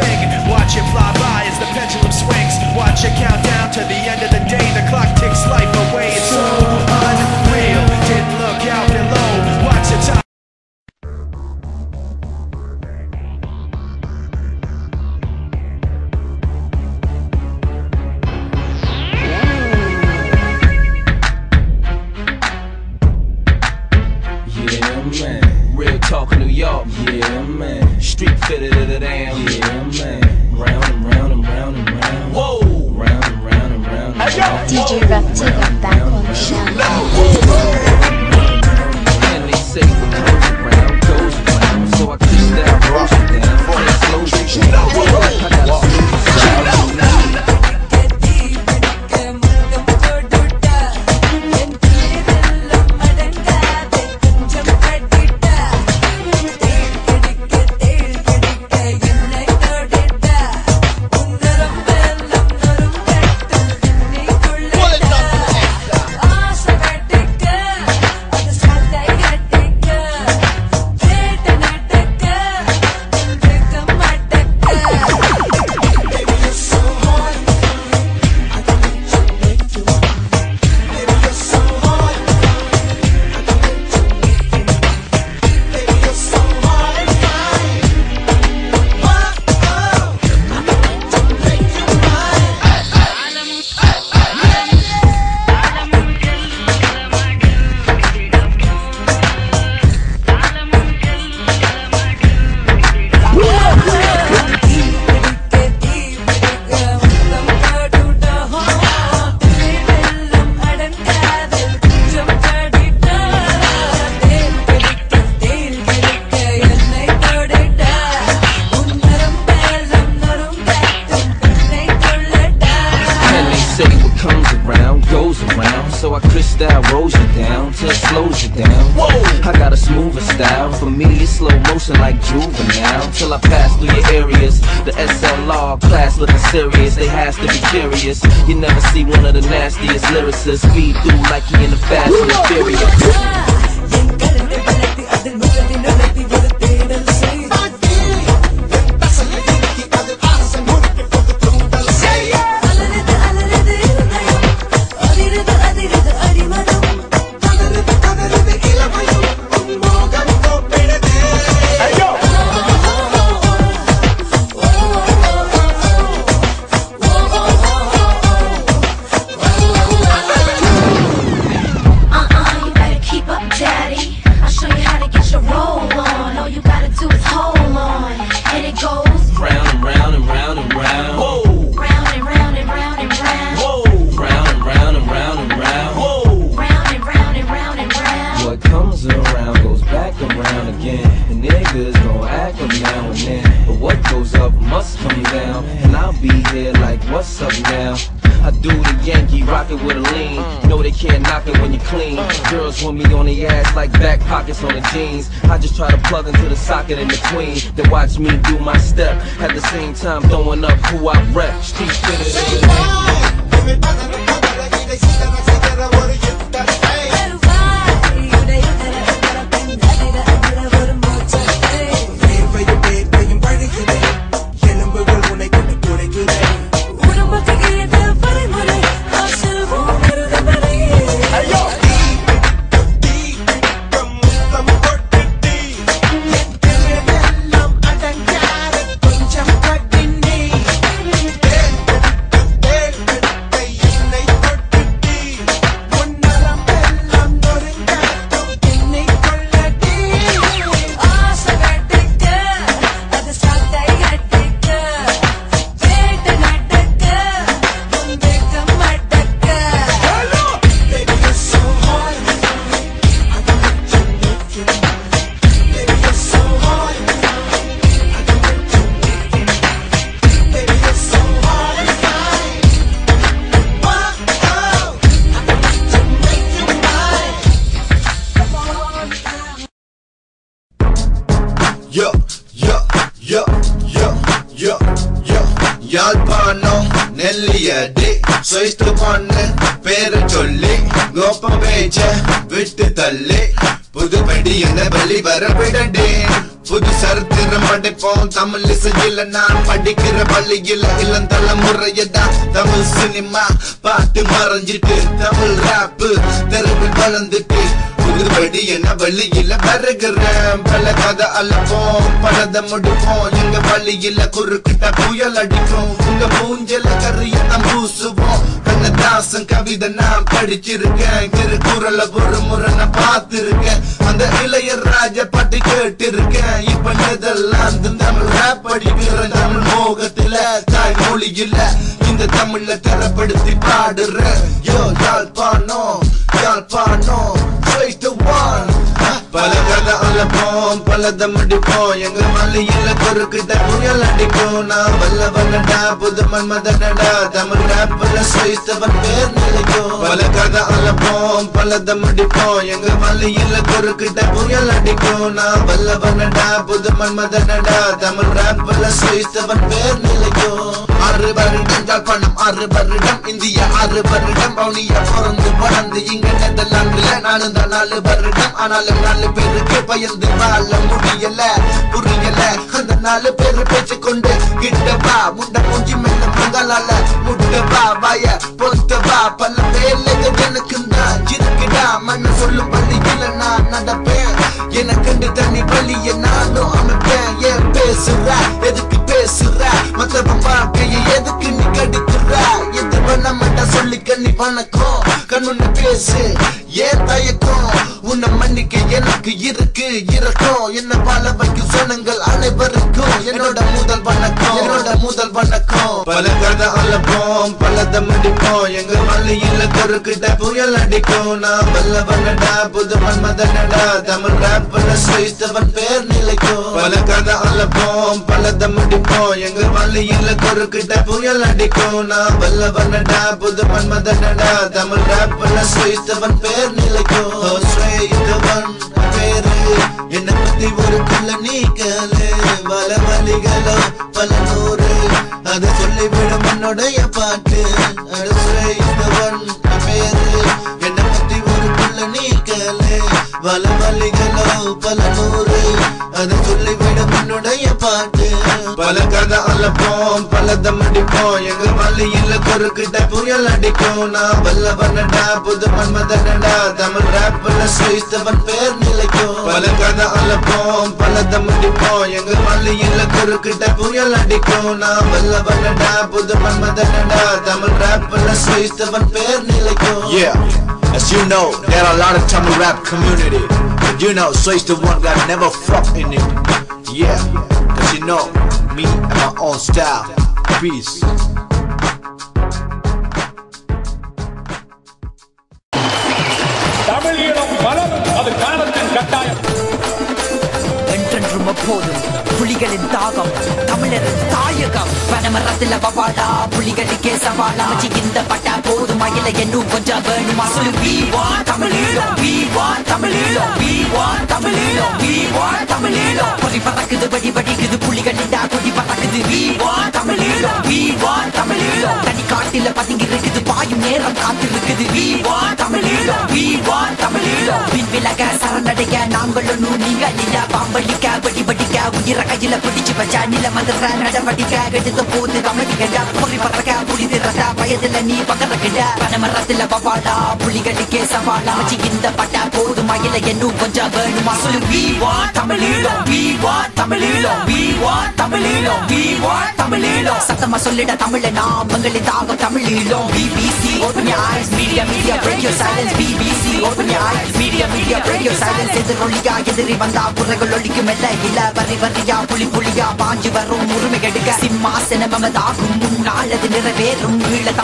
swing. Watch it fly by as the pendulum swings. Watch it count down to the end of the day. The clock takes life away. It's so unreal. Didn't look out below. Watch the time. Real talk New York, yeah man. Street fitted to the damn, yeah man. Round and round and round and round. Whoa, round and round and round and round. DJ Reptile back on the show. And they say what comes around goes around, so I kiss that roast it down, slow it down. I got a super style. So I crystal rolls you down till it slows you down. Whoa! I got a smoother style. For me it's slow motion like Juvenile. Till I pass through your areas. The SLR class looking serious. They has to be curious. You never see one of the nastiest lyricists speed through like he in the Fast and the Furious. What's up now? I do the Yankee, rock it with a lean. Know they can't knock it when you clean. Girls want me on the ass like back pockets on the jeans. I just try to plug into the socket in between. Then watch me do my step. At the same time throwing up who I rep. Street fitted. Yalpano Nelliyade Soistu ponnu peru solli Gopa vecha vittu thalli Pudu pedi enna belli varavidade Pudu sarthu சரித்திரம் படைப்போம் தமிழ் இசையில நான் படிக்கிற பள்ளியில இளம் தலைமுறையடா Tamil cinema பாட்டு மறைஞ்சிட்டு Tamil wrap தெருவில் வளர்ந்துட்டு புதுபடி என்ன வழியில வருகிறேன் பல கதை அலப்போம் பலதை முடிப்போம் எங்க வழியில குறுக்கிட்ட புயல் அடிப்போம் உங்க மூஞ்சல கரியத்தான் பூசுவோம் கண்ணதாசன் கவிதை நான் படிச்சிருக்கேன் திருக்குறள ஒரு முறை நான் பார்த்திருக்கேன் அந்த இளையராஜா பாட்டு கேட்டிருக்கேன் இப்ப நெதர்லாந்து தமிழ் ராப் படிக்கிறேன் தமிழ் மோகத்துல தாய்மொழியில இந்த தமிழ்ல தரப்படுத்தி பாடுறேன் யோ யாழ்ப்பாணம் யாழ்ப்பாணம் பல கதை அலப்போம் பலதை முடிப்போம் எங்க மலையில குறுக்கிட்ட புயல் அடிக்கும் நான் வல்ல வல்லடா புது மன்மதனடா தமிழ் ராப்ல சுயஸ்தவன் பேர் நிலைக்கும் பல கதை அலப்போம் பலதை முடிப்போம் எங்க மலையில குறுக்கிட்ட புயல் அடிக்கும் நான் வல்ல வல்லடா புது மன்மதனடா தமிழ் ராப்ல சுயஸ்தவன் பேர் நிலைக்கும் 6 வருடம் ஜாழ்ப்பாணம் 6 வருடம் இந்தியா 6 வருடம் பவுனியா பிறந்து வளர்ந்து இங்க நெதர்லாந்துல நானும் தான் 4 வருடம் ஆனாலும் 4 பேருக்கு பயந்து வாழ முடியல புரியல அந்த 4 பேரு பேச்சு கொண்டு கிட்டவா முண்ட மூஞ்சி மேல மங்களால முட்டவா வாய பொத்தவா பல வேலைகள் எனக்கு தான் இருக்குடா மண்ண சொல்லும் பள்ளியில நான் நடப்பேன் எனக்கு தனி வழிய நானும் அமைப்பேன் ஏன் பேசுற எதுக்கு பேசுற மத்தவன் வாழ்க்கையை எதுக்கு நீ கடிக்கிற எது பண்ண மாட்டா சொல்லிக்க நீ வணக்கம் கண்ணுன்னு பேசு ஏன் தயக்கம் உன்னை மன்னிக்க எனக்கு இருக்கு இருக்கும் என்ன வாழ வைக்கும் சொன்னங்கள் அனைவருக்கும் என்னோட முதல் வணக்கம் பல கதை அலப்போம் பலதை முடிப்போம் எங்க மலையில குறுக்கிட்ட புயல் அடிக்கும் நான் வல்ல வல்லடா புது மன்மதனடா தமிழ் ராப்ல சுயஸ்தவன் பேர் நிலைக்கும் பல கதை அலப்போம் பலதை முடிப்போம் எங்க மலையில குறுக்கிட்ட புயல் அடிக்கும் நான் வல்ல வல்லடா புது மன்மதனடா தமிழ் ராப்ல சுயஸ்தவன் பேர் நிலைக்கும் சுயஸ்தவன் பேரு என்ன பத்தி ஒரு குள்ள நீக்கலே பல வழிகளோ பல நூறு அதை சொல்லிவிடும் என்னுடைய பாட்டு சுயஸ்தவன் பேரு என்ன பத்தி ஒரு குள்ள நீக்கலே பல வழிகளோ பல நூறு அதை சொல்லிவிடும் என்னுடைய பாட்டு பல கதை அலப்போம் பலதை முடிப்போம் எங்க மலையில குறுக்கிட்ட புயல் அடிக்கும் நான் வல்ல வல்லடா புது மன்மதனடா தமிழ் ராப்ல சுயஸ்தவன் பேர் நிலைக்கும் பல கதை அலப்போம் பலதை முடிப்போம் எங்க மலையில குறுக்கிட்ட புயல் அடிக்கும் நான் வல்ல வல்லடா புது மன்மதனடா தமிழ் ராப்ல சுயஸ்தவன் பேர் நிலைக்கும். Yeah, as you know, there are a lot of Tamil rap community, but you know, Soy's the one that never fuck in it. Yeah, cause you know, me and my own style. Peace. தமிழீழம் மலர் அது காலத்தின் கட்டாயம் என்றென்றும் எப்போதும் புலிகளின் தாகம் தமிழரின் தாயகம் பனமரத்துல பவாடா புலிகளுக்கே சவாலா இந்த பட்டா போதும் அகில என்னும் கொஞ்சம் வேணுமா சொல்லு we want Tamil Eelam we want Tamil Eelam we want Tamil Eelam we want தமிழீழம் பொறி பறக்குது படி படிக்குது புலிகளின் கொடி பறக்குது we want Tamil Eelam we want தமிழீழம் தனி காட்டில பதுங்கி இருக்குது பாயும் நேரம் காத்திருக்குது we want Tamil Eelam we want தமிழீழம் பின் விலக சரணடைய நாங்கள் ஒன்னும் நீங்க இல்ல பாம்பளிக்க படி படிக்க உயிர கையில பிடிச்சு வச்சா நில மதுர நடவடிக்க கெடுத்த போது கமதிக்கண்டா பொறி பறக்க புலிது ரத்தா வயதுல நீ பகரக்கிட்ட பனமரத்துல பவாடா புலிகளுக்கே சவாலா இந்த பட்டா போதும் அகில என்னும் கொஞ்சம் வேணுமா சொல்லு we want Tamil Eelam we want Tamil Eelam we want Tamil Eelam we want தமிழீழம் சத்தமா சொல்லிட தமிழ நாம் மங்களின் தாகம் தமிழீழம் BBC open your eyes media break your silence BBC open your eyes media break your silence எதிரொலியா எதிரி வந்தா குறைகள் ஒழிக்கும் இல்ல இல்ல வரி வரியா புலி புலியா பாஞ்சு வரும் உரிமை கெடுக்க சிம்மாசனம் மமதாகும் முன்னாள் அது நிறைவேறும் ஈழ தமிழ்